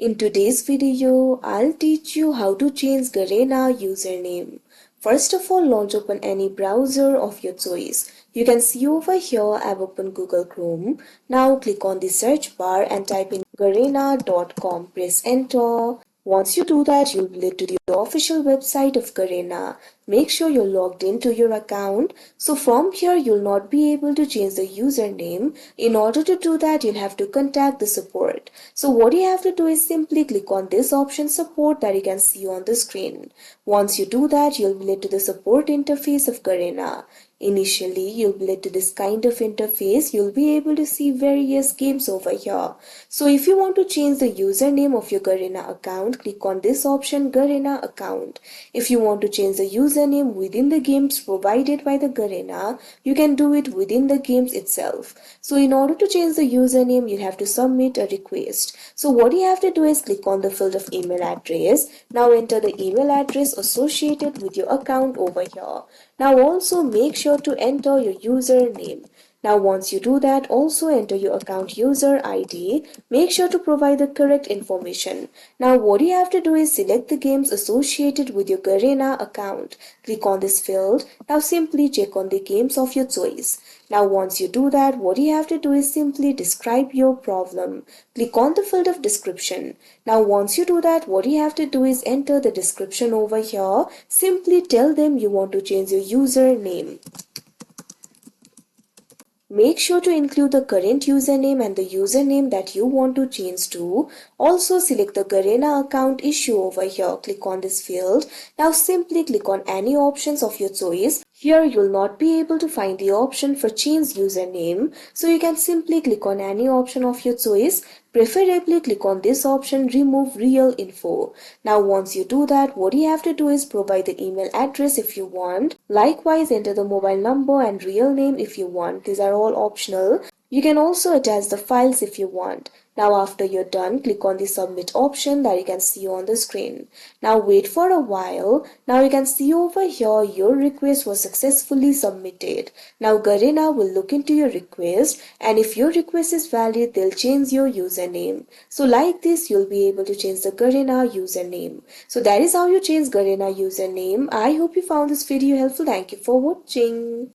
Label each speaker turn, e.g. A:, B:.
A: In today's video, I'll teach you how to change Garena username. First of all, launch open any browser of your choice. You can see over here I've opened Google Chrome. Now click on the search bar and type in garena.com. Press enter. Once you do that, you'll be led to the official website of Garena. Make sure you're logged into your account. So from here, you'll not be able to change the username. In order to do that, you'll have to contact the support. So what you have to do is simply click on this option support that you can see on the screen. Once you do that, you'll be led to the support interface of Garena. Initially, you'll be led to this kind of interface. You'll be able to see various games over here. So if you want to change the username of your Garena account, click on this option Garena account. If you want to change the username within the games provided by the Garena, you can do it within the games itself. So in order to change the username, you have to submit a request. So what you have to do is click on the field of email address. Now enter the email address associated with your account over here. Now also make sure to enter your username. Now once you do that, also enter your account user ID. Make sure to provide the correct information. Now what you have to do is select the games associated with your Garena account. Click on this field. Now simply check on the games of your choice. Now once you do that, what you have to do is simply describe your problem. Click on the field of description. Now once you do that, what you have to do is enter the description over here. Simply tell them you want to change your username. Make sure to include the current username and the username that you want to change to. Also select the Garena account issue over here. Click on this field. Now simply click on any options of your choice. Here you'll not be able to find the option for change username. So you can simply click on any option of your choice. Preferably click on this option remove real info. Now once you do that, what you have to do is provide the email address if you want. Likewise enter the mobile number and real name if you want. These are all optional. You can also attach the files if you want. Now after you're done, click on the submit option that you can see on the screen. Now wait for a while. Now you can see over here your request was successfully submitted. Now Garena will look into your request, and if your request is valid, they'll change your username. So like this, you'll be able to change the Garena username. So that is how you change Garena username. I hope you found this video helpful. Thank you for watching.